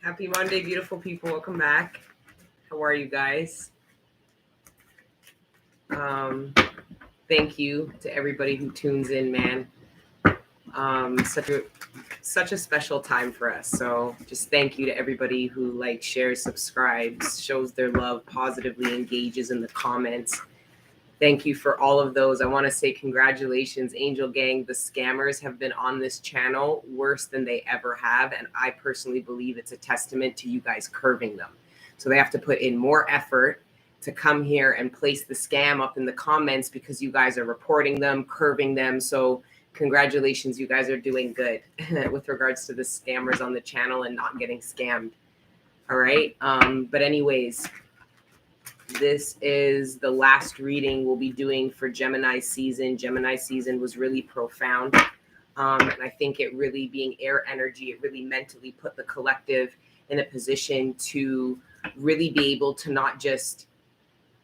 Happy Monday, beautiful people. Welcome back. How are you guys? Um, Thank you to everybody who tunes in, man. Such a special time for us. So just thank you to everybody who likes, shares, subscribes, shows their love, positively engages in the comments. Thank you for all of those. I want to say congratulations, Angel Gang. The scammers have been on this channel worse than they ever have. And I personally believe it's a testament to you guys curving them. So they have to put in more effort to come here and place the scam up in the comments because you guys are reporting them, curving them. So congratulations, you guys are doing good with regards to the scammers on the channel and not getting scammed. All right. But anyways, this is the last reading we'll be doing for Gemini season. Gemini season was really profound. And I think it really being air energy, it really mentally put the collective in a position to really be able to not just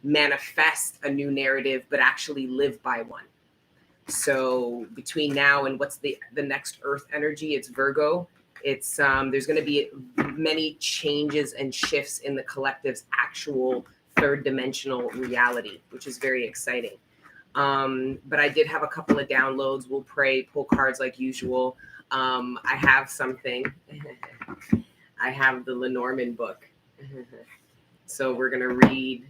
manifest a new narrative, but actually live by one. So between now and what's the next Earth energy, it's Virgo. It's there's going to be many changes and shifts in the collective's actual third dimensional reality, which is very exciting. But I did have a couple of downloads. We'll pray, pull cards like usual. I have something. I have the Lenormand book. So we're going to read,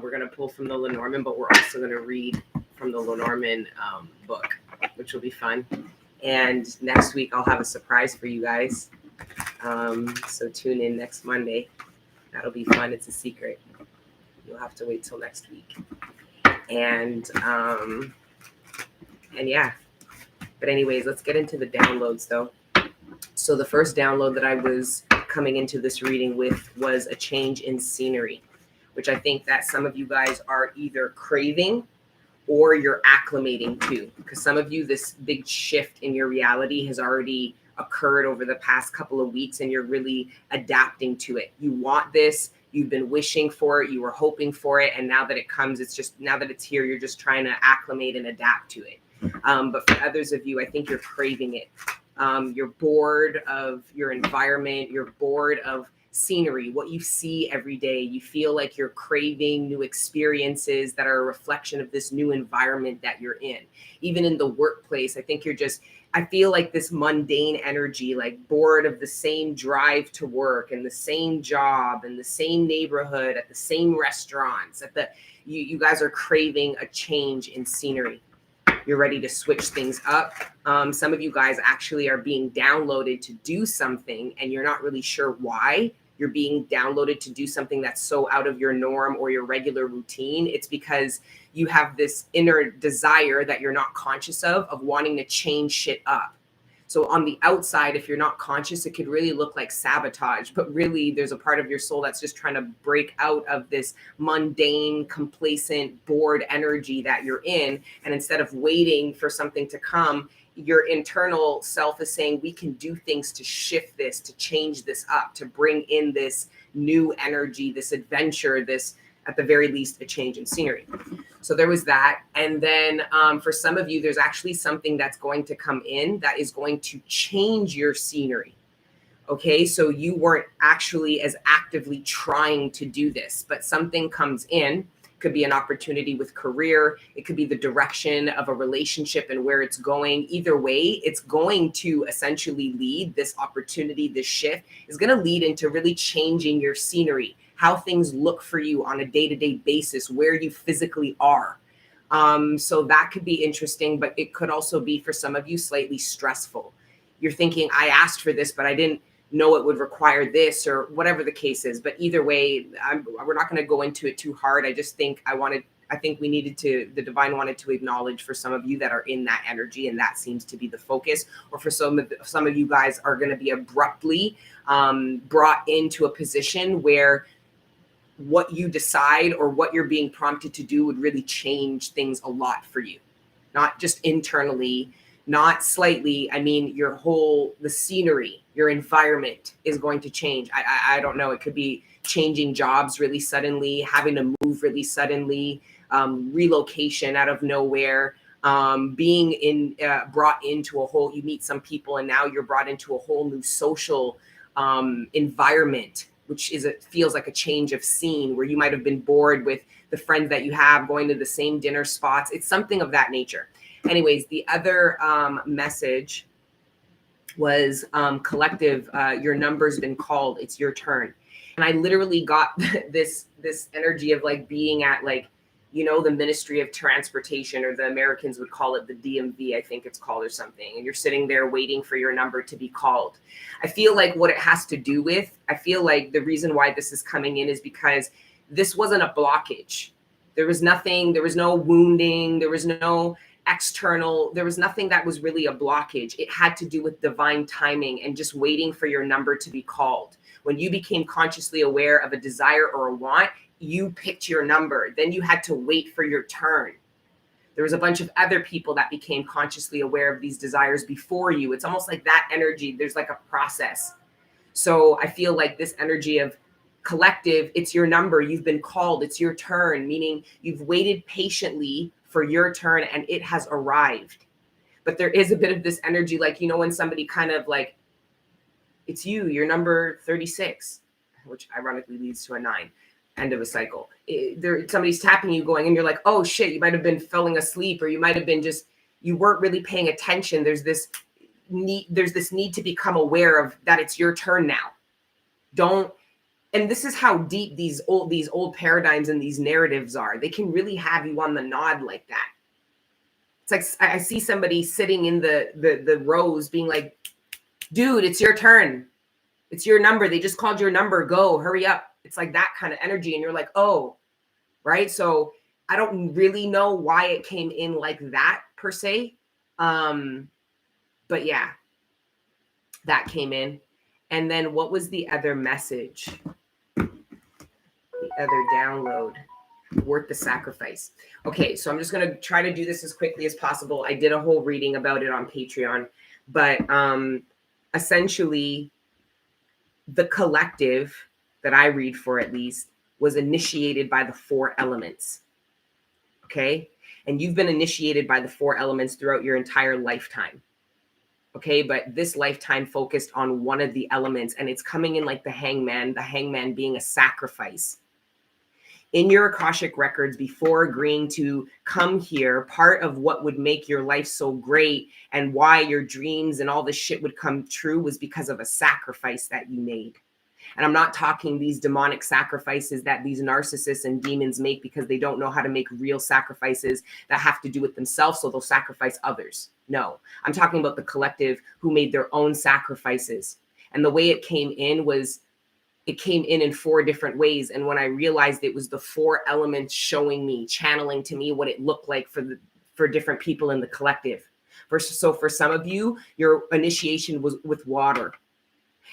we're going to pull from the Lenormand, but we're also going to read from the Lenormand book, which will be fun. And next week, I'll have a surprise for you guys. So tune in next Monday. That'll be fun. It's a secret. You'll have to wait till next week. And yeah. But anyways, let's get into the downloads, though. So the first download that I was coming into this reading with was a change in scenery, which I think that some of you guys are either craving or you're acclimating to, because some of you, this big shift in your reality has already occurred over the past couple of weeks and you're really adapting to it. You want this, you've been wishing for it, you were hoping for it, and now that it comes, it's just, now that it's here, you're just trying to acclimate and adapt to it. But for others of you, I think you're craving it. You're bored of your environment, you're bored of scenery, what you see every day. You feel like you're craving new experiences that are a reflection of this new environment that you're in. Even in the workplace, I think I feel like this mundane energy, like bored of the same drive to work and the same job and the same neighborhood at the same restaurants. You guys are craving a change in scenery. You're ready to switch things up. Some of you guys actually are being downloaded to do something and you're not really sure why. You're being downloaded to do something that's so out of your norm or your regular routine. It's because you have this inner desire that you're not conscious of wanting to change shit up. So on the outside, if you're not conscious, it could really look like sabotage, but really there's a part of your soul that's just trying to break out of this mundane, complacent, bored energy that you're in. And instead of waiting for something to come, your internal self is saying, we can do things to shift this, to change this up, to bring in this new energy, this adventure, this, at the very least, a change in scenery. So there was that. And then for some of you, there's actually something that's going to come in that is going to change your scenery. Okay, so you weren't actually as actively trying to do this, but something comes in. Could be an opportunity with career. It could be the direction of a relationship and where it's going. Either way, it's going to essentially lead, this opportunity, this shift is going to lead into really changing your scenery, how things look for you on a day-to-day basis, where you physically are. So that could be interesting, but it could also be for some of you slightly stressful. You're thinking, I asked for this, but I didn't know it would require this, or whatever the case is. But either way, we're not going to go into it too hard. I just think the divine wanted to acknowledge for some of you that are in that energy, and that seems to be the focus. Or for some of you guys are going to be abruptly brought into a position where what you decide or what you're being prompted to do would really change things a lot for you. Not just internally, not slightly. I mean, the scenery, your environment is going to change. I don't know. It could be changing jobs really suddenly, having to move really suddenly, relocation out of nowhere, being brought into you meet some people and now you're brought into a whole new social environment, which feels like a change of scene, where you might have been bored with the friends that you have going to the same dinner spots. It's something of that nature. Anyways, the other message was collective. Your number's been called. It's your turn. And I literally got this energy of like being at like, you know, the Ministry of Transportation, or the Americans would call it the DMV, I think it's called, or something. And you're sitting there waiting for your number to be called. I feel like what it has to do with, I feel like the reason why this is coming in is because this wasn't a blockage. There was nothing, there was no wounding, there was no external, there was nothing that was really a blockage. It had to do with divine timing and just waiting for your number to be called. When you became consciously aware of a desire or a want, you picked your number. Then you had to wait for your turn. There was a bunch of other people that became consciously aware of these desires before you. It's almost like that energy. There's like a process. So I feel like this energy of collective, it's your number. You've been called. It's your turn, meaning you've waited patiently for your turn and it has arrived. But there is a bit of this energy, like, you know, when somebody kind of like, it's you're number 36, which ironically leads to a 9, end of a cycle. Somebody's tapping you going, and you're like, oh shit, you might have been falling asleep, or you might have been just, you weren't really paying attention. There's this need to become aware of that it's your turn now. And this is how deep these old paradigms and these narratives are. They can really have you on the nod like that. It's like I see somebody sitting in the rows being like, dude, it's your turn. It's your number. They just called your number. Go, hurry up. It's like that kind of energy. And you're like, oh, right. So I don't really know why it came in like that per se. But yeah, that came in. And then what was the other message? The other download, worth the sacrifice. Okay, so I'm just going to try to do this as quickly as possible. I did a whole reading about it on Patreon, but essentially the collective that I read for, at least, was initiated by the 4 elements. Okay, and you've been initiated by the 4 elements throughout your entire lifetime. Okay, but this lifetime focused on one of the elements, and it's coming in like the hangman being a sacrifice. In your Akashic records, before agreeing to come here, part of what would make your life so great and why your dreams and all this shit would come true was because of a sacrifice that you made. And I'm not talking these demonic sacrifices that these narcissists and demons make because they don't know how to make real sacrifices that have to do with themselves, so they'll sacrifice others. No, I'm talking about the collective who made their own sacrifices. And the way it came in was, it came in 4 different ways. And when I realized it was the 4 elements showing me, channeling to me what it looked like for different people in the collective. So for some of you, your initiation was with water.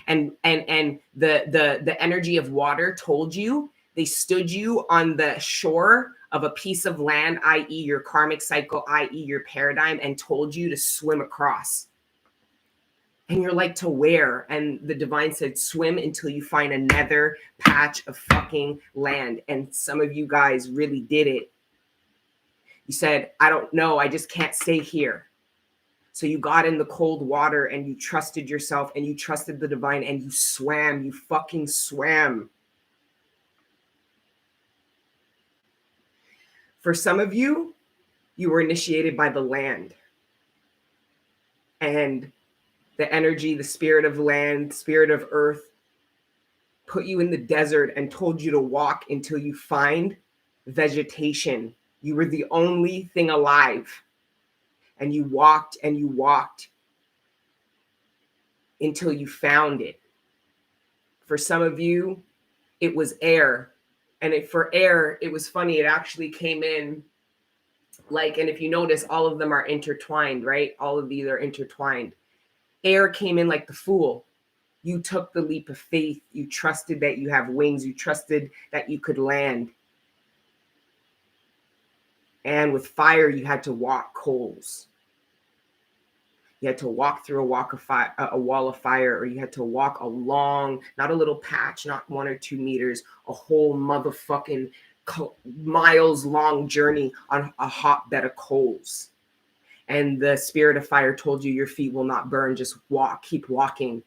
And the energy of water told you, they stood you on the shore of a piece of land, i.e. your karmic cycle, i.e. your paradigm, and told you to swim across. And you're like, to where? And the divine said, swim until you find another patch of fucking land. And some of you guys really did it. You said, I don't know, I just can't stay here. So you got in the cold water and you trusted yourself and you trusted the divine and you swam. You fucking swam. For some of you, you were initiated by the land. And the energy, the spirit of land, spirit of earth, put you in the desert and told you to walk until you find vegetation. You were the only thing alive. And you walked until you found it. For some of you, it was air. And for air, it was funny. It actually came in like, and if you notice, all of them are intertwined, right? All of these are intertwined. Air came in like the Fool. You took the leap of faith. You trusted that you have wings. You trusted that you could land. And with fire, you had to walk coals. You had to walk through a wall of fire, or you had to walk a long, not a little patch, not 1 or 2 meters, a whole motherfucking miles long journey on a hot bed of coals. And the spirit of fire told you your feet will not burn. Just walk, keep walking.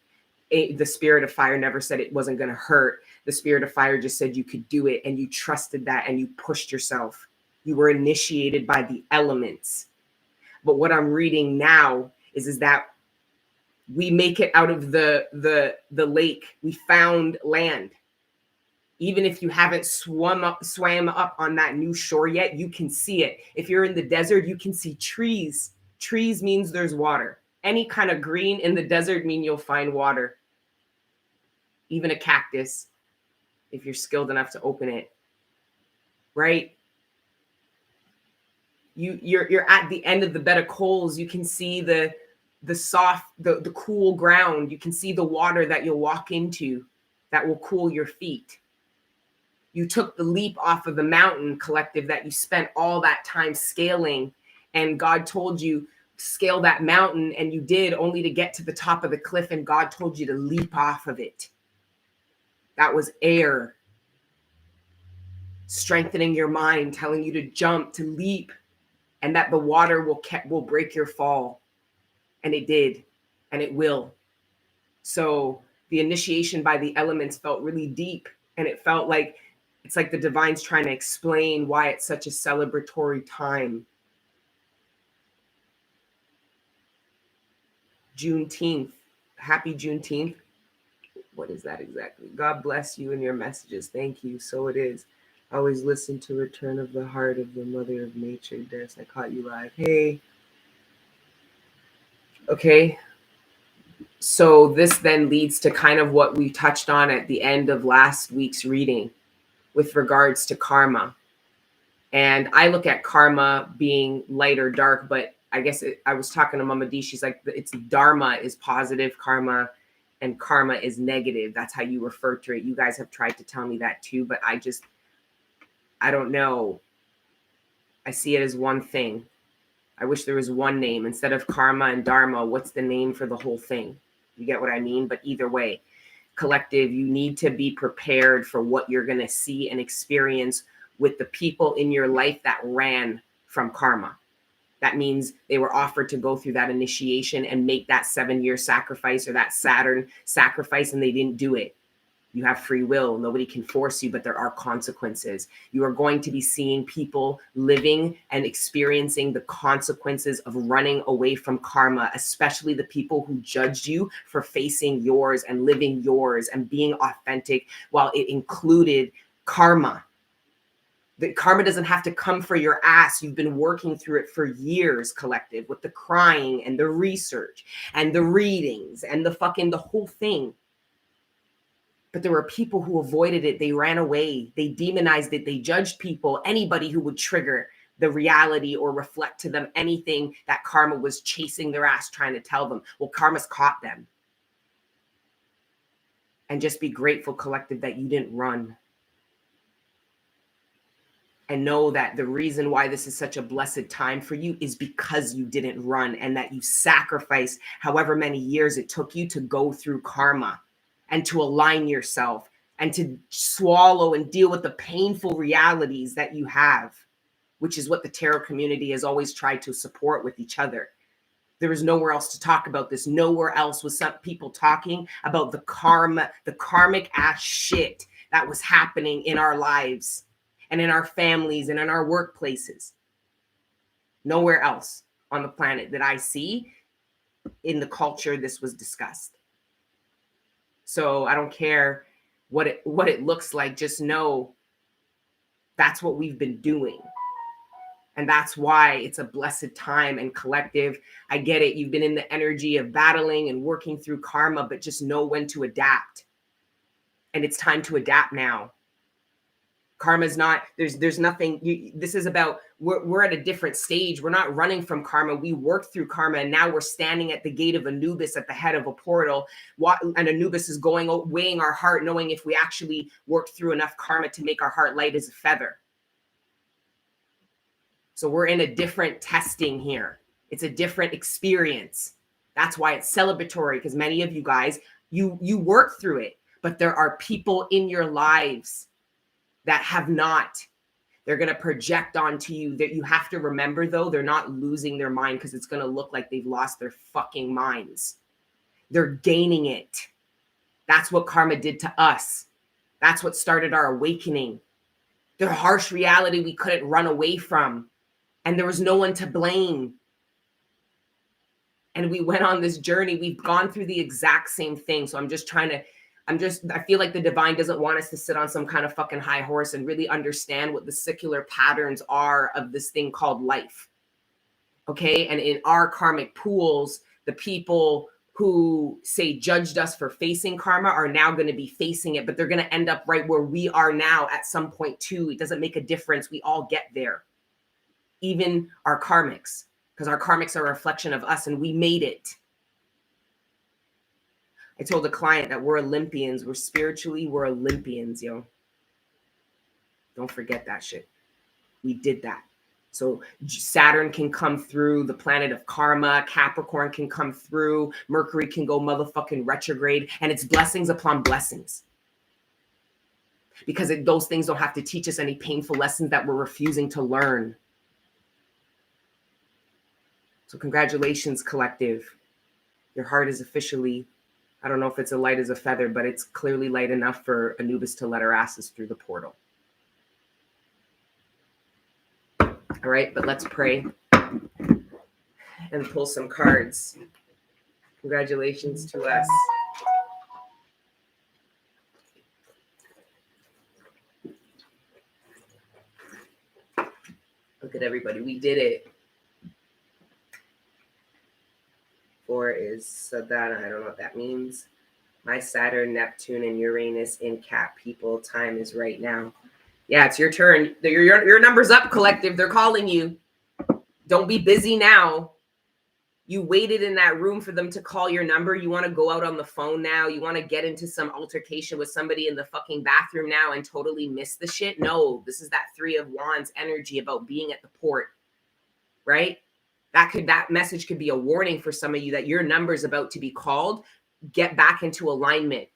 the spirit of fire never said it wasn't going to hurt. The spirit of fire just said you could do it, and you trusted that, and you pushed yourself. You were initiated by the elements. But what I'm reading now is that we make it out of the lake. We found land. Even if you haven't swam up on that new shore yet, you can see it. If you're in the desert, you can see trees. Trees means there's water. Any kind of green in the desert mean you'll find water. Even a cactus, if you're skilled enough to open it, right? You're at the end of the bed of coals. You can see the soft, the cool ground. You can see the water that you'll walk into that will cool your feet. You took the leap off of the mountain, collective, that you spent all that time scaling, and God told you scale that mountain, and you did, only to get to the top of the cliff, and God told you to leap off of it. That was air strengthening your mind, telling you to jump, to leap, and that the water will break your fall. And it did, and it will. So the initiation by the elements felt really deep, and it felt like it's like the divine's trying to explain why it's such a celebratory time. Juneteenth. Happy Juneteenth. What is that exactly? God bless you and your messages. Thank you. So it is. I always listen to Return of the Heart of the Mother of Nature. Des, I caught you live. Hey. Okay. So this then leads to kind of what we touched on at the end of last week's reading with regards to karma. And I look at karma being light or dark, but I guess I was talking to Mama D. She's like, it's dharma is positive karma and karma is negative. That's how you refer to it. You guys have tried to tell me that too, but I don't know. I see it as one thing. I wish there was one name instead of karma and dharma. What's the name for the whole thing? You get what I mean? But either way, collective, you need to be prepared for what you're going to see and experience with the people in your life that ran from karma. That means they were offered to go through that initiation and make that 7-year sacrifice or that Saturn sacrifice, and they didn't do it. You have free will. Nobody can force you, but there are consequences. You are going to be seeing people living and experiencing the consequences of running away from karma, especially the people who judged you for facing yours and living yours and being authentic, while it included karma. The karma doesn't have to come for your ass. You've been working through it for years, collective, with the crying and the research and the readings and the whole thing. But there were people who avoided it. They ran away. They demonized it. They judged people, anybody who would trigger the reality or reflect to them anything that karma was chasing their ass trying to tell them. Well, karma's caught them. And just be grateful, collective, that you didn't run. And know that the reason why this is such a blessed time for you is because you didn't run, and that you sacrificed however many years it took you to go through karma and to align yourself and to swallow and deal with the painful realities that you have, which is what the tarot community has always tried to support with each other. There was nowhere else to talk about this. Nowhere else was some people talking about the karmic ass shit that was happening in our lives and in our families and in our workplaces. Nowhere else on the planet that I see in the culture this was discussed. So I don't care what it looks like. Just know that's what we've been doing. And that's why it's a blessed time and collective. I get it. You've been in the energy of battling and working through karma, but just know when to adapt. And it's time to adapt now. Karma's not, there's nothing, this is about, we're at a different stage. We're not running from karma. We worked through karma, and now we're standing at the gate of Anubis at the head of a portal. And Anubis is weighing our heart, knowing if we actually worked through enough karma to make our heart light as a feather. So we're in a different testing here. It's a different experience. That's why it's celebratory, because many of you guys, you work through it, but there are people in your lives that have not. They're going to project onto you. That you have to remember, though, they're not losing their mind, because it's going to look like they've lost their fucking minds. They're gaining it. That's what karma did to us. That's what started our awakening. The harsh reality we couldn't run away from. And there was no one to blame. And we went on this journey. We've gone through the exact same thing. So I feel like the divine doesn't want us to sit on some kind of fucking high horse and really understand what the secular patterns are of this thing called life. Okay. And in our karmic pools, the people who say judged us for facing karma are now going to be facing it, but they're going to end up right where we are now at some point too. It doesn't make a difference. We all get there. Even our karmics, because our karmics are a reflection of us and we made it. I told a client that we're Olympians. We're Olympians, yo. Don't forget that shit. We did that. So Saturn can come through, the planet of karma, Capricorn can come through, Mercury can go motherfucking retrograde, and it's blessings upon blessings. Because those things don't have to teach us any painful lessons that we're refusing to learn. So congratulations, collective. Your heart is officially, I don't know if it's as light as a feather, but it's clearly light enough for Anubis to let her asses through the portal. All right, but let's pray and pull some cards. Congratulations to us. Look at everybody. We did it. 4 is Sadhana. I don't know what that means. My Saturn, Neptune, and Uranus in Cap. People, time is right now. Yeah, it's your turn. Your number's up, collective. They're calling you. Don't be busy now. You waited in that room for them to call your number. You want to go out on the phone now. You want to get into some altercation with somebody in the fucking bathroom now and totally miss the shit. No, this is that 3 of Wands energy about being at the port, right? That message could be a warning for some of you that your number is about to be called. Get back into alignment.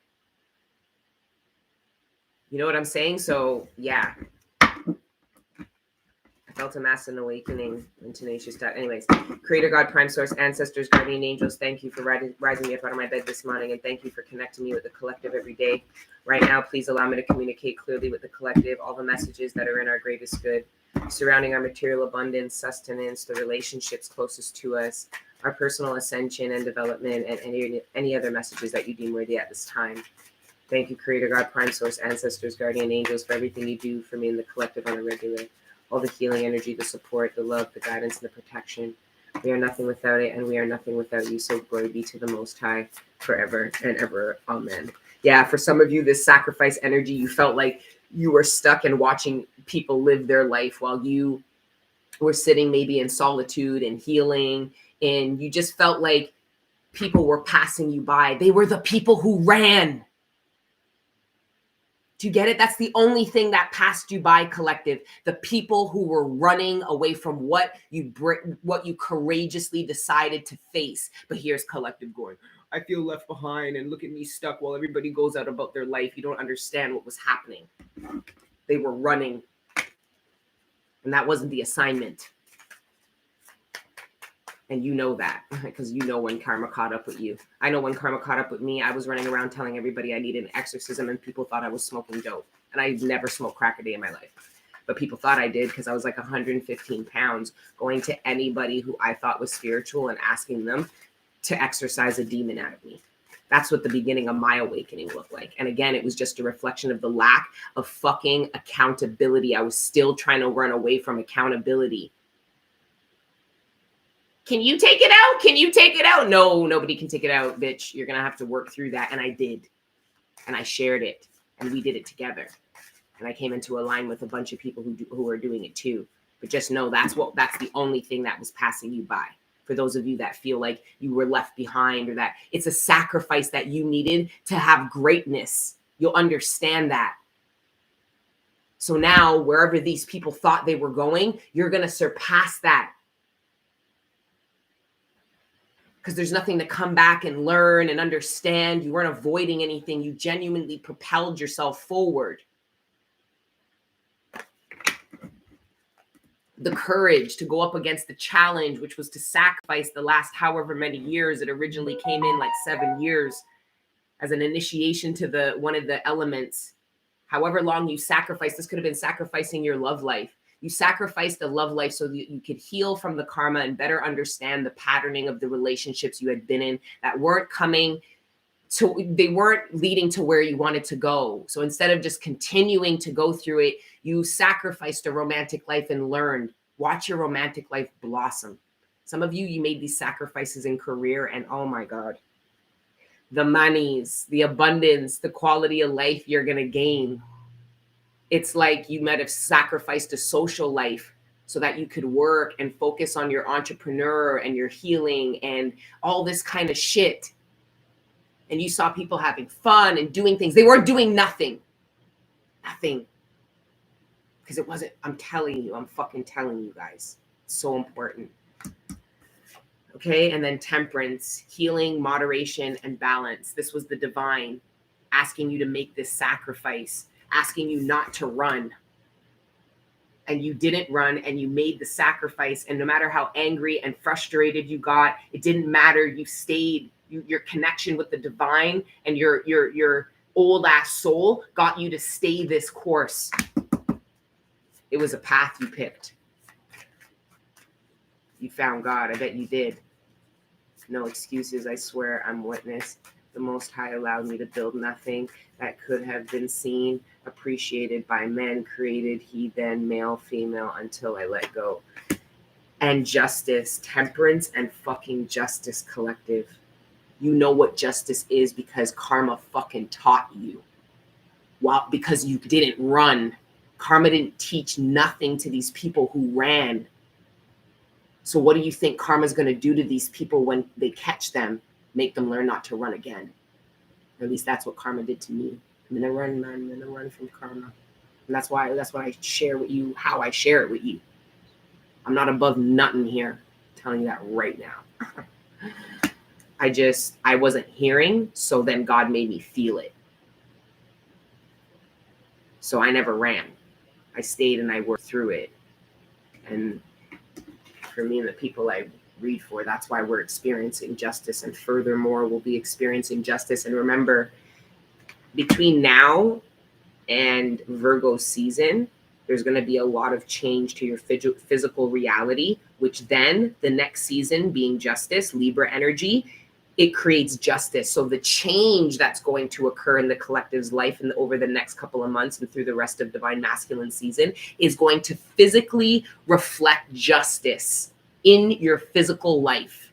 You know what I'm saying? So, yeah. I felt a massive awakening and tenacious step. Anyways, Creator God, Prime Source, Ancestors, Guardian Angels, thank you for rising me up out of my bed this morning, and thank you for connecting me with the collective every day. Right now, please allow me to communicate clearly with the collective, all the messages that are in our greatest good, surrounding our material abundance, sustenance, the relationships closest to us, our personal ascension and development, and any other messages that you deem worthy at this time. Thank you, Creator God, Prime Source, Ancestors, Guardian Angels, for everything you do for me and the collective on a regular. All the healing energy, the support, the love, the guidance, and the protection. We are nothing without it, and we are nothing without you. So glory be to the Most High forever and ever. Amen. Yeah, for some of you, this sacrifice energy, you felt like you were stuck and watching people live their life while you were sitting maybe in solitude and healing, and you just felt like people were passing you by. They were the people who ran. Do you get it? That's the only thing that passed you by, collective. The people who were running away from what you courageously decided to face. But here's collective going, I feel left behind and look at me stuck while everybody goes out about their life. You don't understand what was happening. They were running. And that wasn't the assignment. And you know that because you know when karma caught up with you. I know when karma caught up with me, I was running around telling everybody I needed an exorcism and people thought I was smoking dope. And I never smoked crack a day in my life. But people thought I did because I was like 115 pounds going to anybody who I thought was spiritual and asking them to exorcise a demon out of me. That's what the beginning of my awakening looked like. And again, it was just a reflection of the lack of fucking accountability. I was still trying to run away from accountability. Can you take it out? Can you take it out? No, nobody can take it out, bitch. You're going to have to work through that. And I did. And I shared it. And we did it together. And I came into a line with a bunch of people who are doing it too. But just know that's the only thing that was passing you by. For those of you that feel like you were left behind or that it's a sacrifice that you needed to have greatness, you'll understand that. So now, wherever these people thought they were going, you're going to surpass that. Because there's nothing to come back and learn and understand. You weren't avoiding anything. You genuinely propelled yourself forward. The courage to go up against the challenge, which was to sacrifice the last however many years. It originally came in like 7 years. as an initiation to the one of the elements. However long you sacrificed, this could have been sacrificing your love life. You sacrificed a love life so that you could heal from the karma and better understand the patterning of the relationships you had been in that weren't coming to, they weren't leading to where you wanted to go. So instead of just continuing to go through it, you sacrificed a romantic life and learned. Watch your romantic life blossom. Some of you, you made these sacrifices in career, and oh my God, the monies, the abundance, the quality of life you're going to gain. It's like you might have sacrificed a social life so that you could work and focus on your entrepreneur and your healing and all this kind of shit. And you saw people having fun and doing things. They weren't doing nothing. Nothing. Because it wasn't, I'm telling you, I'm fucking telling you guys. It's so important. Okay, and then temperance, healing, moderation, and balance. This was the divine asking you to make this sacrifice, asking you not to run. And you didn't run, and you made the sacrifice. And no matter how angry and frustrated you got, it didn't matter. You stayed. Your connection with the divine and your old ass soul got you to stay this course. It was a path you picked. You found God. I bet you did. No excuses. I swear I'm witness. The Most High allowed me to build nothing that could have been seen, appreciated by men, created he then, male, female, until I let go. And justice, temperance, and fucking justice collective. You know what justice is because karma fucking taught you. Well, because you didn't run. Karma didn't teach nothing to these people who ran. So what do you think karma's going to do to these people when they catch them? Make them learn not to run again. Or at least that's what karma did to me. I'm going to run, man. I'm going to run from karma. And that's what I share with you, how I share it with you. I'm not above nothing here. I'm telling you that right now. I wasn't hearing, so then God made me feel it. So I never ran. I stayed and I worked through it. And for me and the people I read for, that's why we're experiencing justice. And furthermore, we'll be experiencing justice. And remember, between now and Virgo season, there's going to be a lot of change to your physical reality, which then the next season being justice, Libra energy, it creates justice. So the change that's going to occur in the collective's life and over the next couple of months and through the rest of Divine Masculine season is going to physically reflect justice in your physical life.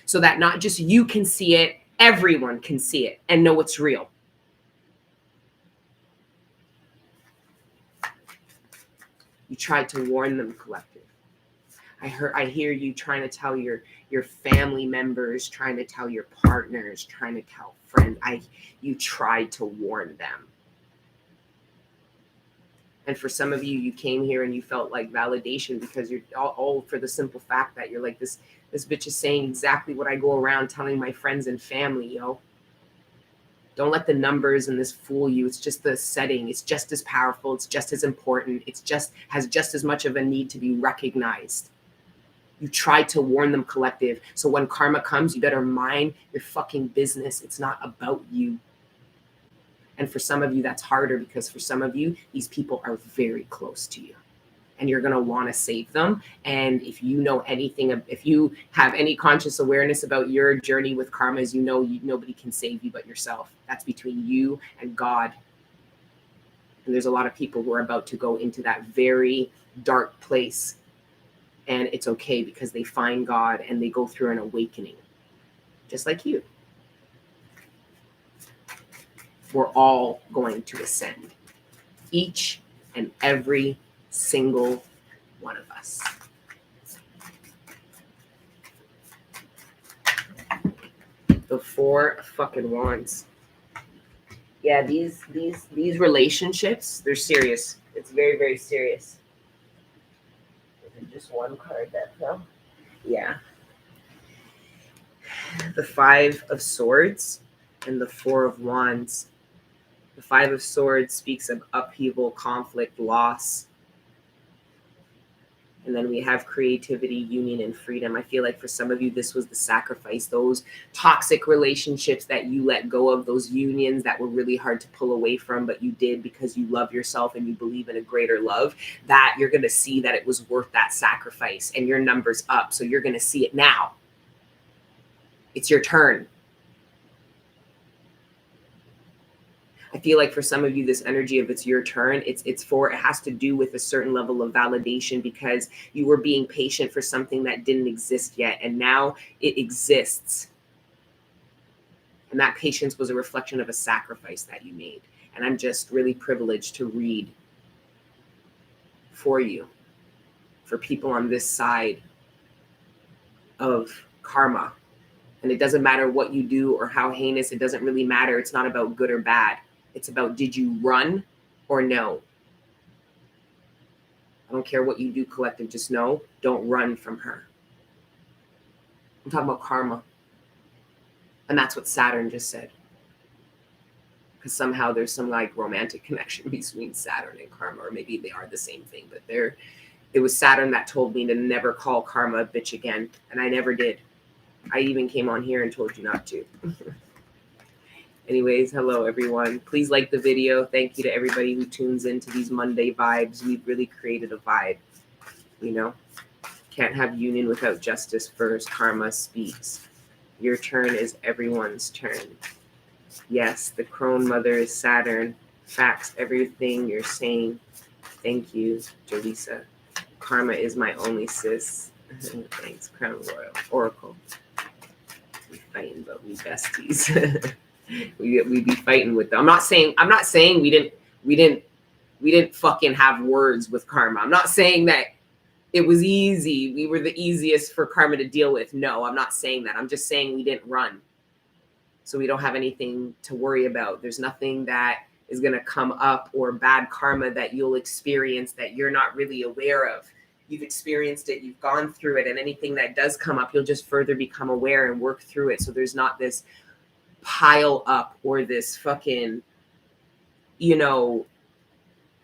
So that not just you can see it, everyone can see it and know it's real. You tried to warn them, collective. I hear you trying to tell your family members, trying to tell your partners, trying to tell friends. You tried to warn them. And for some of you, you came here and you felt like validation because you're all for the simple fact that you're like, this bitch is saying exactly what I go around telling my friends and family, yo. Don't let the numbers and this fool you. It's just the setting. It's just as powerful. It's just as important. It's just has just as much of a need to be recognized. You tried to warn them, collective. So when karma comes, you better mind your fucking business. It's not about you. And for some of you, that's harder because for some of you, these people are very close to you. And you're going to want to save them. And if you know anything, if you have any conscious awareness about your journey with karma, as you know, nobody can save you but yourself. That's between you and God. And there's a lot of people who are about to go into that very dark place. And it's okay because they find God and they go through an awakening, just like you. We're all going to ascend. Each and every single one of us. The 4 of fucking wands. Yeah, these relationships, they're serious. It's very, very serious. Just one card that fell. Yeah. The 5 of Swords and the 4 of Wands. The 5 of Swords speaks of upheaval, conflict, loss. And then we have creativity, union, and freedom. I feel like for some of you, this was the sacrifice, those toxic relationships that you let go of, those unions that were really hard to pull away from, but you did because you love yourself and you believe in a greater love, that you're going to see that it was worth that sacrifice, and your number's up. So you're going to see it now. It's your turn. I feel like for some of you, this energy of it's your turn, it has to do with a certain level of validation, because you were being patient for something that didn't exist yet, and now it exists. And that patience was a reflection of a sacrifice that you made. And I'm just really privileged to read for you, for people on this side of karma. And it doesn't matter what you do or how heinous, it doesn't really matter. It's not about good or bad. It's about, did you run or no? I don't care what you do, collective, just know, don't run from her. I'm talking about karma. And that's what Saturn just said. Because somehow there's some like romantic connection between Saturn and karma, or maybe they are the same thing, but it was Saturn that told me to never call karma a bitch again. And I never did. I even came on here and told you not to. Anyways, hello everyone. Please like the video. Thank you to everybody who tunes into these Monday vibes. We've really created a vibe. You know, can't have union without justice first. Karma speaks. Your turn is everyone's turn. Yes, the crone mother is Saturn. Facts, everything you're saying. Thank you, Jaleesa. Karma is my only sis. Thanks, Crown Royal. Oracle. We fighting, but we besties. we be fighting with them. I'm not saying we didn't fucking have words with karma. I'm not saying that it was easy. We were the easiest for karma to deal with. No, I'm not saying that. I'm just saying we didn't run. So we don't have anything to worry about. There's nothing that is going to come up or bad karma that you'll experience that you're not really aware of. You've experienced it, you've gone through it, and anything that does come up, you'll just further become aware and work through it. So there's not this pile up or this fucking, you know,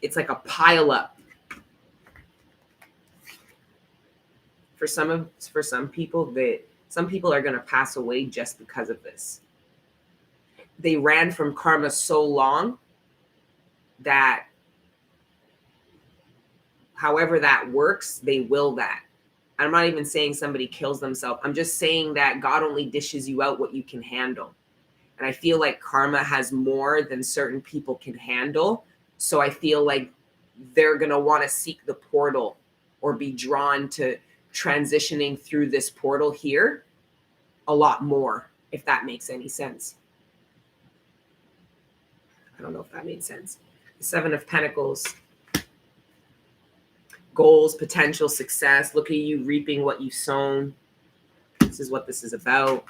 it's like a pile up. For some people, some people are going to pass away just because of this. They ran from karma so long that however that works, they will that. I'm not even saying somebody kills themselves. I'm just saying that God only dishes you out what you can handle. And I feel like karma has more than certain people can handle. So I feel like they're going to want to seek the portal or be drawn to transitioning through this portal here a lot more, if that makes any sense. I don't know if that made sense. The Seven of Pentacles. Goals, potential, success. Look at you reaping what you've sown. This is what this is about.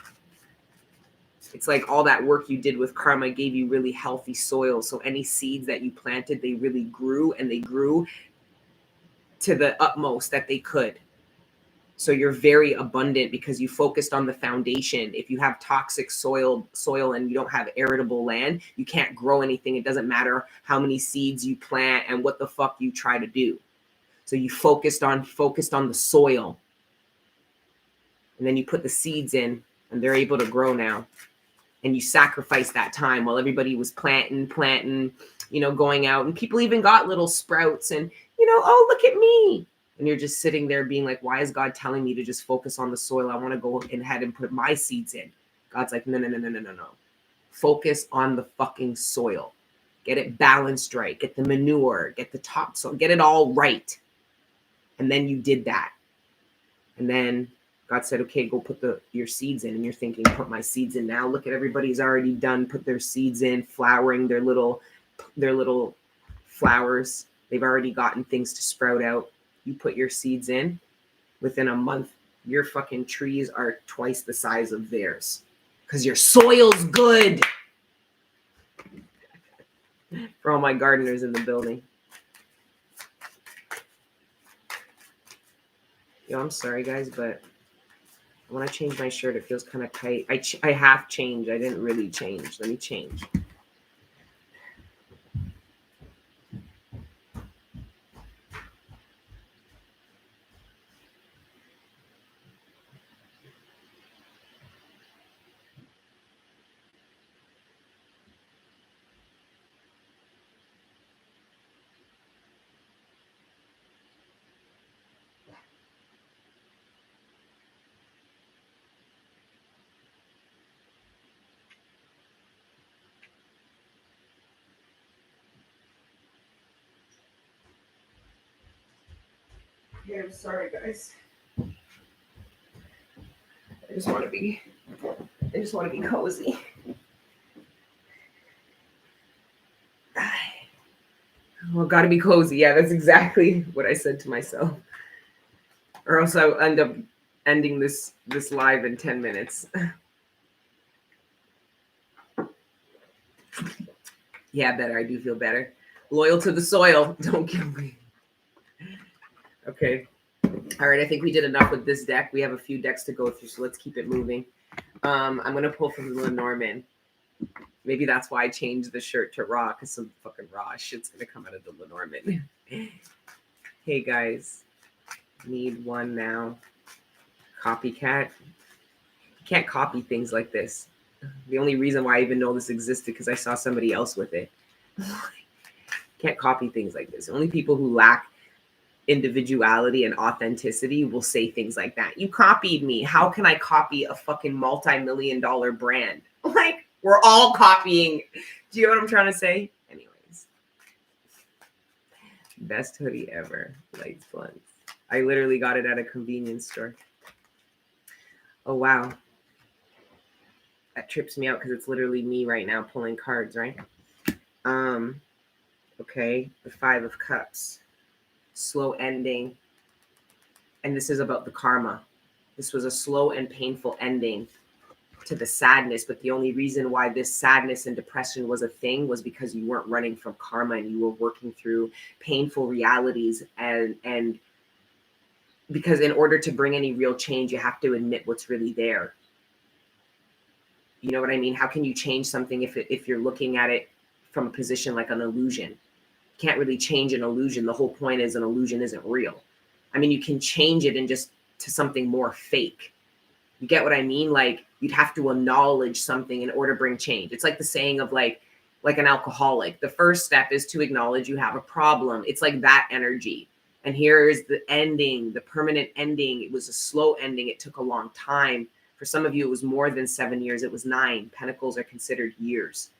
It's like all that work you did with karma gave you really healthy soil. So any seeds that you planted, they really grew, and they grew to the utmost that they could. So you're very abundant because you focused on the foundation. If you have toxic soil and you don't have arable land, you can't grow anything. It doesn't matter how many seeds you plant and what the fuck you try to do. So you focused on the soil. And then you put the seeds in, and they're able to grow now. And you sacrifice that time while everybody was planting, you know, going out. And people even got little sprouts and, you know, oh, look at me. And you're just sitting there being like, why is God telling me to just focus on the soil? I want to go ahead and put my seeds in. God's like, no. Focus on the fucking soil. Get it balanced right. Get the manure. Get the topsoil. Get it all right. And then you did that. And then God said, okay, go put your seeds in. And you're thinking, put my seeds in now. Look at everybody's already done, put their seeds in, flowering their little flowers. They've already gotten things to sprout out. You put your seeds in, within a month, your fucking trees are twice the size of theirs because your soil's good. For all my gardeners in the building. Yo, I'm sorry, guys, but when I change my shirt, it feels kind of tight. I half changed. I didn't really change. Let me change. Okay, I'm sorry, guys. I just want to be cozy. Well, gotta be cozy. Yeah, that's exactly what I said to myself. Or else I'll end up ending this live in 10 minutes. Yeah, better. I do feel better. Loyal to the soil. Don't kill me. Okay. All right, I think we did enough with this deck. We have a few decks to go through, so let's keep it moving. I'm going to pull from the lenormand. Maybe that's why I changed the shirt to raw, because some fucking raw shit's going to come out of the lenormand. Hey, guys. Need one now. Copycat. You can't copy things like this. The only reason why I even know this existed because I saw somebody else with it. Can't copy things like this. Only people who lack individuality and authenticity will say things like that. You copied me. How can I copy a fucking multi-million-dollar brand? Like, we're all copying. Do you know what I'm trying to say? Anyways. Best hoodie ever. Lights blunts. I literally got it at a convenience store. Oh, wow. That trips me out because it's literally me right now pulling cards, right? Okay. The 5 of Cups. Slow ending. And this is about the karma. This was a slow and painful ending to the sadness, but the only reason why this sadness and depression was a thing was because you weren't running from karma and you were working through painful realities, and because in order to bring any real change, you have to admit what's really there. You know what I mean? How can you change something if you're looking at it from a position like an illusion? You can't really change an illusion. The whole point is an illusion isn't real. I mean, you can change it and just to something more fake. You get what I mean? Like, you'd have to acknowledge something in order to bring change. It's like the saying of like an alcoholic. The first step is to acknowledge you have a problem. It's like that energy. And here is the ending, the permanent ending. It was a slow ending. It took a long time. For some of you, it was more than 7 years. It was 9. Pentacles are considered years,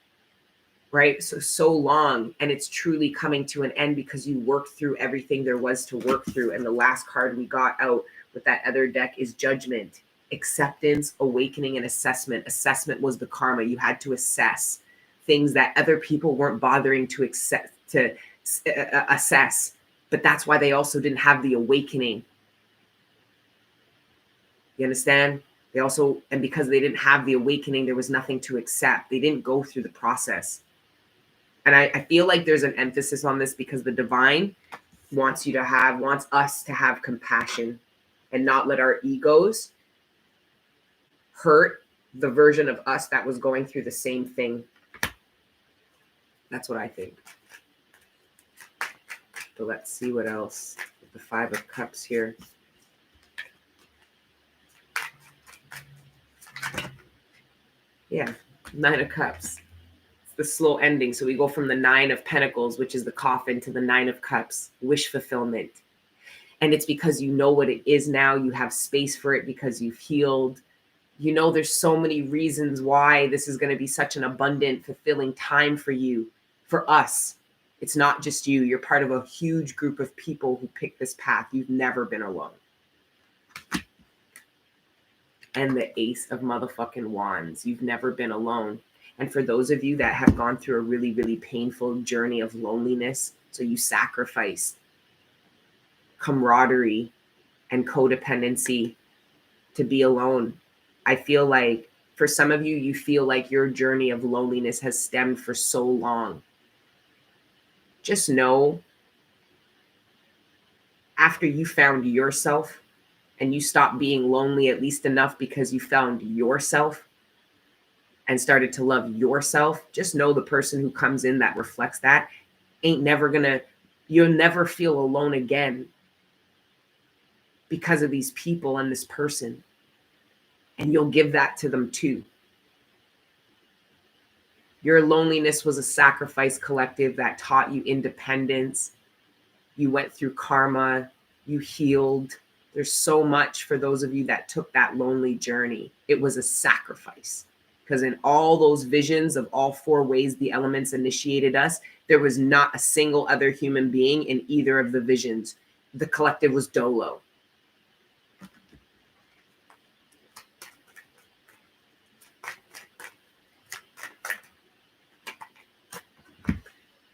right? So long. And it's truly coming to an end because you worked through everything there was to work through. And the last card we got out with that other deck is Judgment. Acceptance, awakening, and assessment. Assessment was the karma. You had to assess things that other people weren't bothering to assess. But that's why they also didn't have the awakening. You understand? They also, and because they didn't have the awakening, there was nothing to accept. They didn't go through the process. And I feel like there's an emphasis on this because the divine wants us to have compassion and not let our egos hurt the version of us that was going through the same thing. That's what I think. But let's see what else with the 5 of Cups here. Yeah, 9 of Cups. It's the slow ending. So we go from the 9 of Pentacles, which is the coffin, to the 9 of Cups, wish fulfillment. And it's because you know what it is now. You have space for it because you've healed. You know, there's so many reasons why this is going to be such an abundant, fulfilling time for you, for us. It's not just you. You're part of a huge group of people who picked this path. You've never been alone. And the Ace of motherfucking Wands. You've never been alone. And for those of you that have gone through a really, really painful journey of loneliness, so you sacrificed camaraderie and codependency to be alone. I feel like for some of you, you feel like your journey of loneliness has stemmed for so long. Just know, after you found yourself and you stopped being lonely at least enough because you found yourself and started to love yourself, just know the person who comes in that reflects that you'll never feel alone again because of these people and this person. And you'll give that to them too. Your loneliness was a sacrifice collective that taught you independence. You went through karma. You healed. There's so much for those of you that took that lonely journey. It was a sacrifice. Because in all those visions of all 4 ways the elements initiated us, there was not a single other human being in either of the visions. the collective was dolo.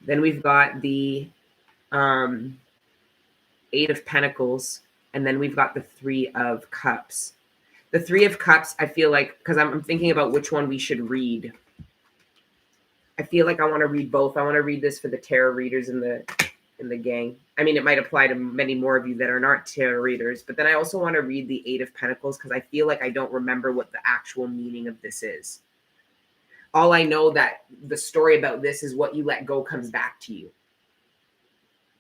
Then we've got the Eight of Pentacles, and then we've got the Three of Cups. The Three of Cups, I feel like, because I'm thinking about which one we should read. I feel like I want to read both. I want to read this for the tarot readers in the gang. I mean, it might apply to many more of you that are not tarot readers, but then I also want to read the Eight of Pentacles because I feel like I don't remember what the actual meaning of this is. All I know that the story about this is what you let go comes back to you.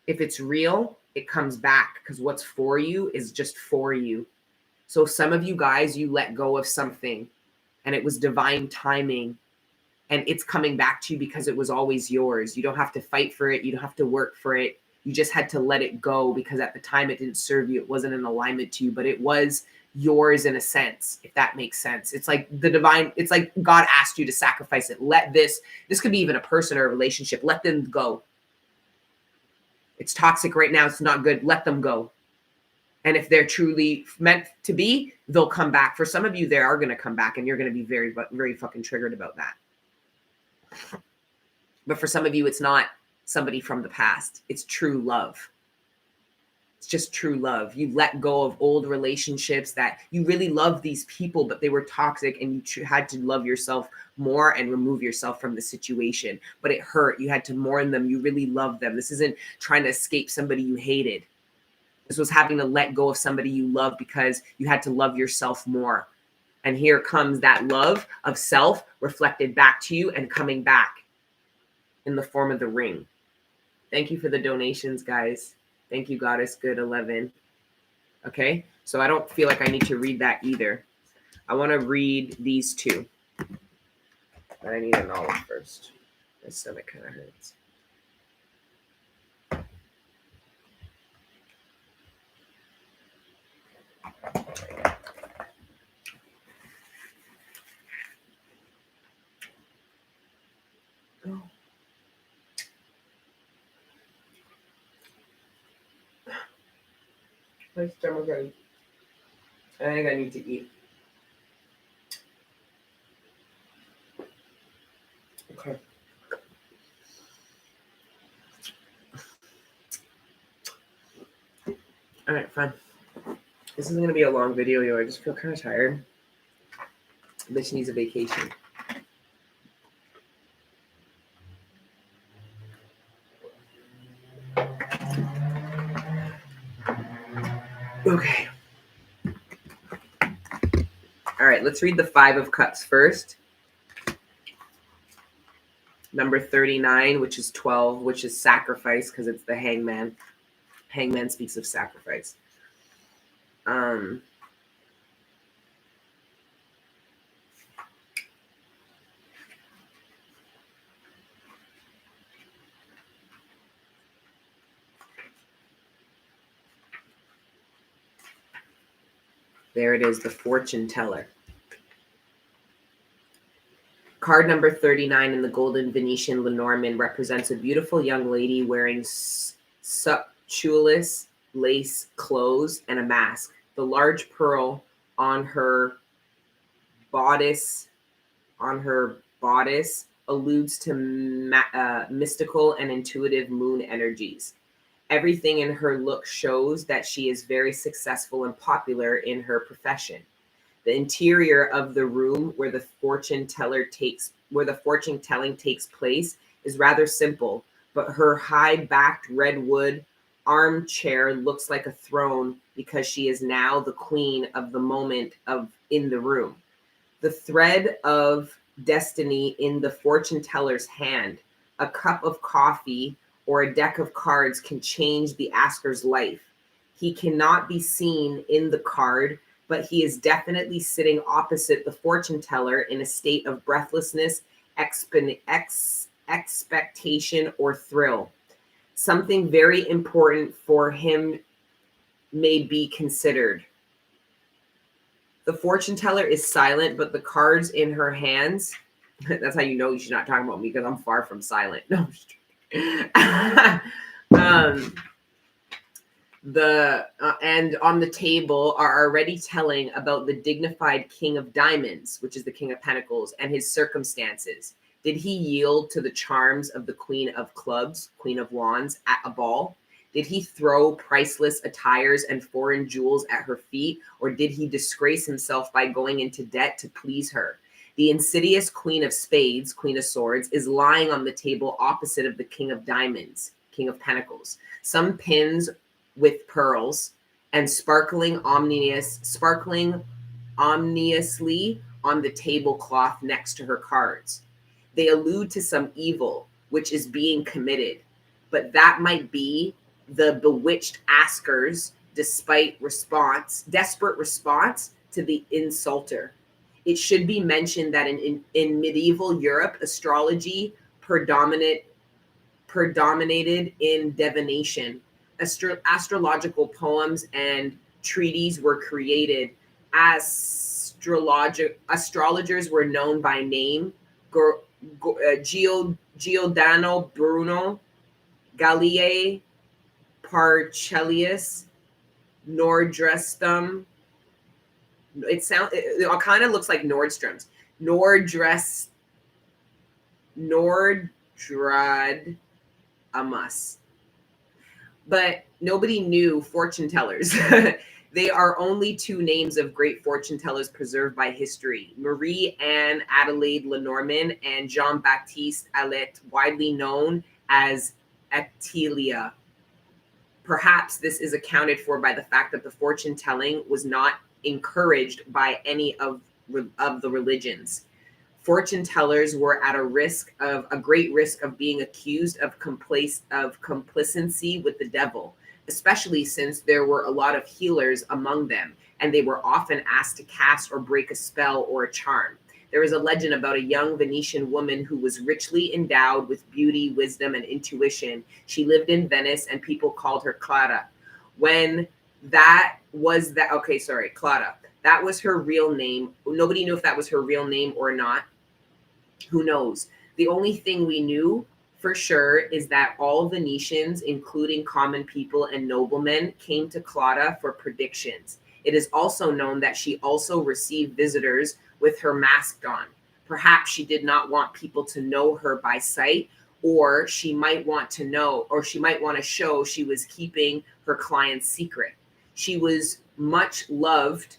If it's real, it comes back because what's for you is just for you. So some of you guys, you let go of something and it was divine timing and it's coming back to you because it was always yours. You don't have to fight for it. You don't have to work for it. You just had to let it go because at the time it didn't serve you. It wasn't in alignment to you, but it was yours in a sense, if that makes sense. It's like the divine, it's like God asked you to sacrifice it. Let this could be even a person or a relationship. Let them go. It's toxic right now. It's not good. Let them go. And if they're truly meant to be, they'll come back. For some of you, they are going to come back and you're going to be very, very fucking triggered about that. But for some of you, it's not somebody from the past. It's true love. It's just true love. You let go of old relationships that you really love these people, but they were toxic and you had to love yourself more and remove yourself from the situation. But it hurt. You had to mourn them. You really loved them. This isn't trying to escape somebody you hated. This was having to let go of somebody you love because you had to love yourself more. And here comes that love of self reflected back to you and coming back in the form of the ring. Thank you for the donations, guys. Thank you, Goddess Good 11. Okay, so I don't feel like I need to read that either. I want to read these two. But I need an olive first. My stomach kind of hurts. Oh. My stomach hurts. I think I need to eat. Okay. All right, fine. This isn't going to be a long video, yo. I just feel kind of tired. Bitch needs a vacation. Okay. All right, let's read the Five of Cups first. Number 39, which is 12, which is sacrifice because it's the hangman. Hangman speaks of sacrifice. There it is, the fortune teller. Card number 39 in the golden Venetian lenormand represents a beautiful young lady wearing sumptuous lace clothes and a mask. The large pearl on her bodice alludes to mystical and intuitive moon energies. Everything in her look shows that she is very successful and popular in her profession. The interior of the room where the fortune telling takes place is rather simple, but her high-backed redwood armchair looks like a throne because she is now the queen of the moment in the room. The thread of destiny in the fortune teller's hand, a cup of coffee or a deck of cards can change the asker's life. He cannot be seen in the card, but he is definitely sitting opposite the fortune teller in a state of breathlessness, expectation, or thrill. Something very important for him may be considered. The fortune teller is silent, but the cards in her hands, that's how you know she's not talking about me because I'm far from silent. No, And on the table are already telling about the dignified King of Diamonds, which is the King of Pentacles, and his circumstances. Did he yield to the charms of the Queen of Clubs, Queen of Wands, at a ball? Did he throw priceless attires and foreign jewels at her feet, or did he disgrace himself by going into debt to please her? The insidious Queen of Spades, Queen of Swords, is lying on the table opposite of the King of Diamonds, King of Pentacles. Some pins with pearls and sparkling ominously on the tablecloth next to her cards. They allude to some evil which is being committed, but that might be the bewitched askers desperate response to the insulter. It should be mentioned that in medieval Europe, astrology predominated in divination. Astrological poems and treaties were created. Astrologers were known by name: Giordano Bruno, Galilei, Paracelsus, Nordstrom. It kind of looks like Nordstrom's. Nostradamus. But nobody knew fortune tellers. They are only two names of great fortune tellers preserved by history: Marie Anne Adelaide Lenormand and Jean-Baptiste Allet, widely known as Attilia. Perhaps this is accounted for by the fact that the fortune telling was not encouraged by any of the religions. Fortune tellers were at a great risk of being accused of complacency with the devil, especially since there were a lot of healers among them, and they were often asked to cast or break a spell or a charm. There is a legend about a young Venetian woman who was richly endowed with beauty, wisdom, and intuition. She lived in Venice, and people called her Clara. Clara. That was her real name. Nobody knew if that was her real name or not. Who knows? The only thing we knew for sure is that all Venetians, including common people and noblemen, came to Clara for predictions. It is also known that she also received visitors with her mask on. Perhaps she did not want people to know her by sight, or she might want to show she was keeping her client's secret. She was much loved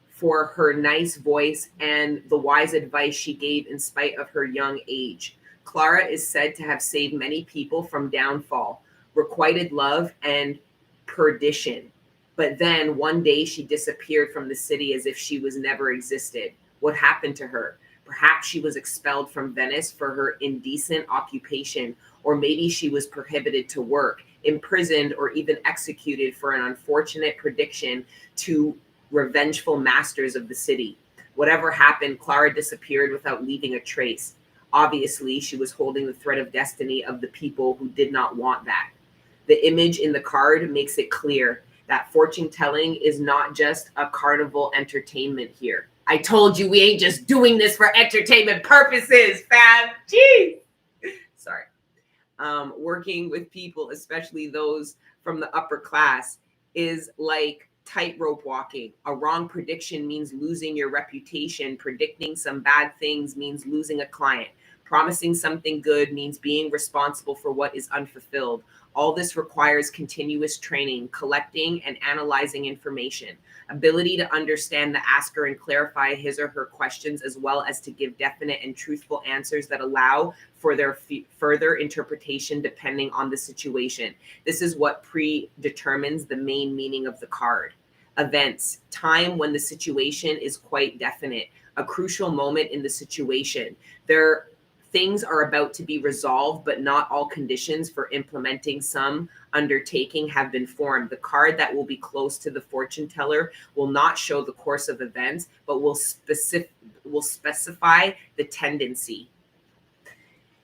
for her nice voice and the wise advice she gave in spite of her young age. Clara is said to have saved many people from downfall, requited love, and perdition. But then one day she disappeared from the city as if she was never existed. What happened to her? Perhaps she was expelled from Venice for her indecent occupation, or maybe she was prohibited to work, imprisoned, or even executed for an unfortunate prediction to revengeful masters of the city. Whatever happened, Clara disappeared without leaving a trace. Obviously, she was holding the thread of destiny of the people who did not want that. The image in the card makes it clear that fortune telling is not just a carnival entertainment here. I told you we ain't just doing this for entertainment purposes, fam. Jeez. Sorry. Working with people, especially those from the upper class, is like tightrope walking. A wrong prediction means losing your reputation. Predicting some bad things means losing a client. Promising something good means being responsible for what is unfulfilled. All this requires continuous training, collecting and analyzing information, ability to understand the asker and clarify his or her questions, as well as to give definite and truthful answers that allow for their further interpretation depending on the situation. This is what predetermines the main meaning of the card. Events, time when the situation is quite definite, a crucial moment in the situation. Things are about to be resolved, but not all conditions for implementing some undertaking have been formed. The card that will be close to the fortune teller will not show the course of events, but will specify the tendency.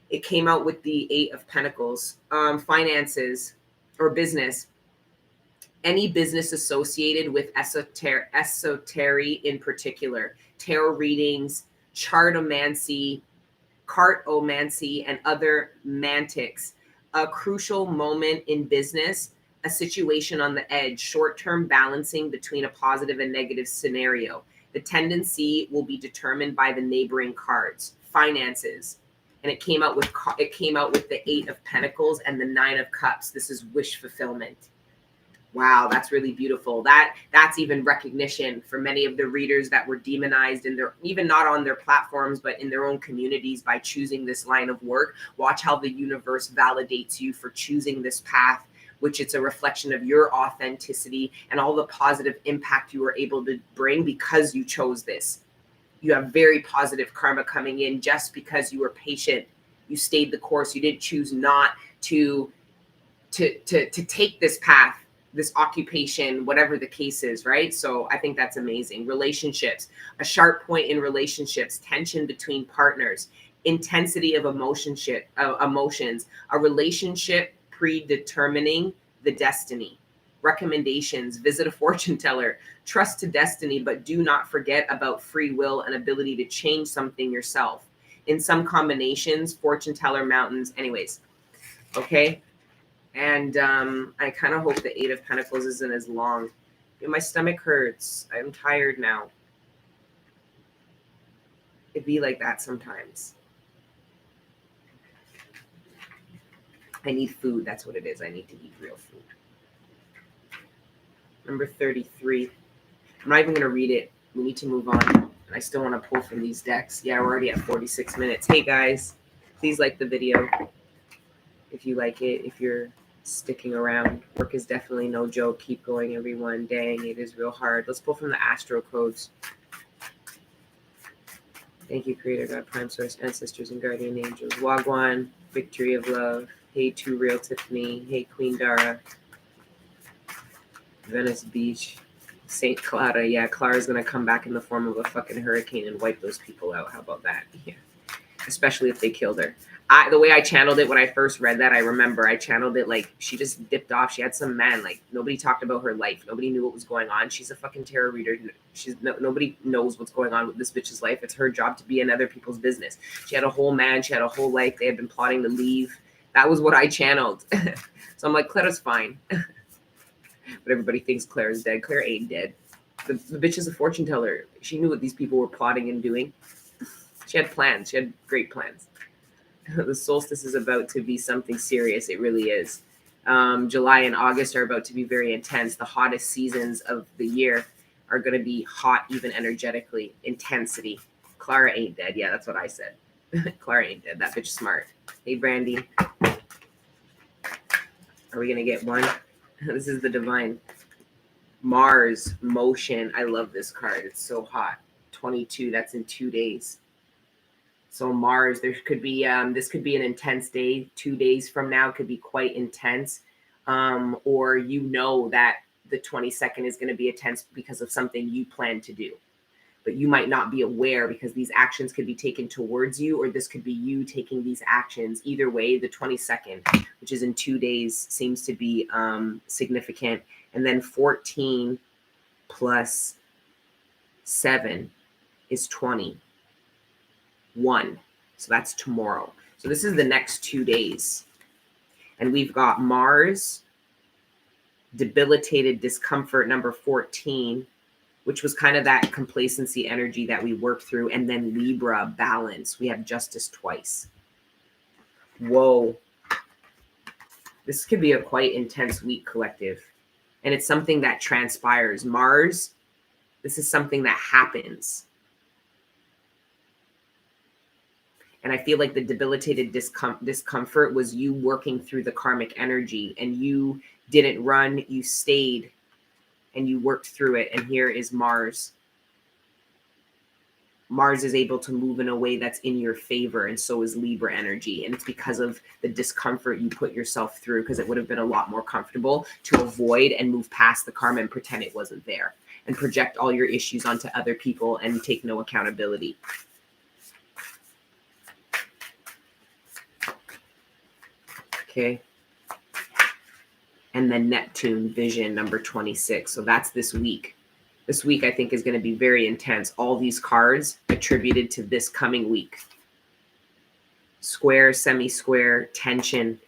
It came out with the 8 of Pentacles. Finances or business. Any business associated with esoteric in particular, tarot readings, cartomancy, and other mantics. A crucial moment in business. a situation on the edge, short-term balancing between a positive and negative scenario. The tendency will be determined by the neighboring cards. Finances, and it came out with the 8 of Pentacles and the 9 of Cups. This is wish fulfillment. Wow, that's really beautiful. That's even recognition for many of the readers that were demonized in their, even not on their platforms, but in their own communities by choosing this line of work. Watch how the universe validates you for choosing this path, which it's a reflection of your authenticity and all the positive impact you were able to bring because you chose this. You have very positive karma coming in just because you were patient. You stayed the course. You didn't choose not to take this path, this occupation, whatever the case is, right? So I think that's amazing. Relationships, a sharp point in relationships, tension between partners, intensity of emotions, a relationship predetermining the destiny. Recommendations, visit a fortune teller, trust to destiny, but do not forget about free will and ability to change something yourself. In some combinations, fortune teller, mountains, anyways. Okay. And I kind of hope the 8 of Pentacles isn't as long. My stomach hurts. I'm tired now. It'd be like that sometimes. I need food. That's what it is. I need to eat real food. Number 33. I'm not even going to read it. We need to move on. And I still want to pull from these decks. Yeah, we're already at 46 minutes. Hey, guys. Please like the video if you like it. If you're sticking around. Work is definitely no joke. Keep going, everyone. Dang, it is real hard. Let's pull from the astro codes. Thank you, Creator God, Prime Source, Ancestors, and Guardian Angels. Wagwan, Victory of Love. Hey, Too Real Tiffany. Hey, Queen Dara. Venice Beach. St. Clara. Yeah, Clara's going to come back in the form of a fucking hurricane and wipe those people out. How about that? Yeah. Especially if they killed her. The way I channeled it when I first read that, I remember I channeled it like she just dipped off. She had some man, like nobody talked about her life. Nobody knew what was going on. She's a fucking tarot reader. Nobody knows what's going on with this bitch's life. It's her job to be in other people's business. She had a whole man. She had a whole life. They had been plotting to leave. That was what I channeled. So I'm like, Clara's fine. But everybody thinks Clara's dead. Clara ain't dead. The bitch is a fortune teller. She knew what these people were plotting and doing. She had plans. She had great plans. The solstice is about to be something serious. It really is. July and August are about to be very intense. The hottest seasons of the year are going to be hot, even energetically. Intensity. Clara ain't dead. Yeah, that's what I said. Clara ain't dead. That bitch is smart. Hey, Brandy. Are we going to get one? This is the divine. Mars, motion. I love this card. It's so hot. 22. That's in 2 days. So Mars, there could be, this could be an intense day. 2 days from now could be quite intense. Or you know that the 22nd is going to be intense because of something you plan to do. But you might not be aware because these actions could be taken towards you, or this could be you taking these actions. Either way, the 22nd, which is in 2 days, seems to be significant. And then 14 plus 7 is 20. 1. So that's tomorrow. So this is the next 2 days. And we've got Mars, debilitated discomfort, number 14, which was kind of that complacency energy that we worked through. And then Libra, balance. We have justice twice. Whoa. This could be a quite intense week, collective. And it's something that transpires. Mars, this is something that happens. And I feel like the debilitated discomfort was you working through the karmic energy, and you didn't run, you stayed and you worked through it. And here is Mars. Mars is able to move in a way that's in your favor, and so is Libra energy. And it's because of the discomfort you put yourself through, because it would have been a lot more comfortable to avoid and move past the karma and pretend it wasn't there and project all your issues onto other people and take no accountability. Okay. And then Neptune, vision, number 26. So that's this week. This week, I think, is going to be very intense. All these cards attributed to this coming week. Square, semi-square, tension.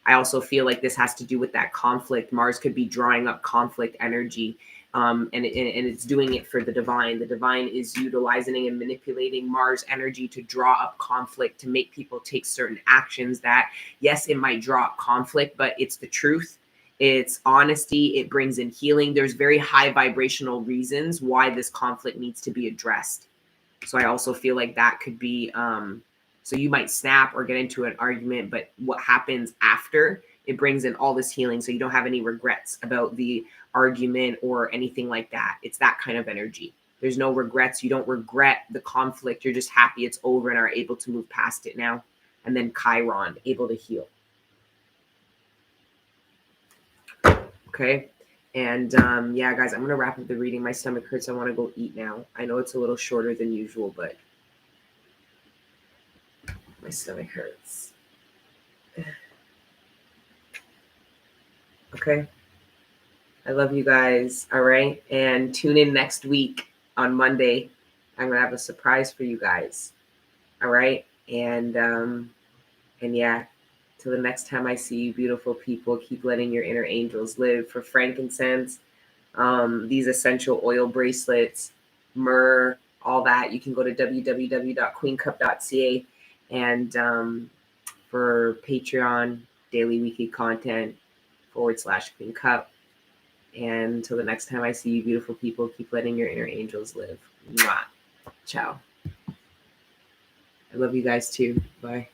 I also feel like this has to do with that conflict. Mars could be drawing up conflict energy, and it's doing it for the divine. The divine is utilizing and manipulating Mars energy to draw up conflict, to make people take certain actions that, yes, it might draw up conflict, but it's the truth. It's honesty. It brings in healing. There's very high vibrational reasons why this conflict needs to be addressed. So I also feel like that could be, so you might snap or get into an argument, but what happens after, it brings in all this healing. So you don't have any regrets about the argument or anything like that. It's that kind of energy. There's no regrets. You don't regret the conflict. You're just happy it's over and are able to move past it now. And then Chiron, able to heal. Okay. And yeah, guys, I'm going to wrap up the reading. My stomach hurts. I want to go eat now. I know it's a little shorter than usual, but my stomach hurts. Okay. I love you guys. All right. And tune in next week on Monday. I'm going to have a surprise for you guys. All right. And yeah, till the next time I see you, beautiful people, keep letting your inner angels live. For frankincense, these essential oil bracelets, myrrh, all that, you can go to www.queencup.ca. And for Patreon, daily weekly content /Queen Cup. And until the next time I see you, beautiful people, keep letting your inner angels live. Mwah. Ciao. I love you guys too. Bye.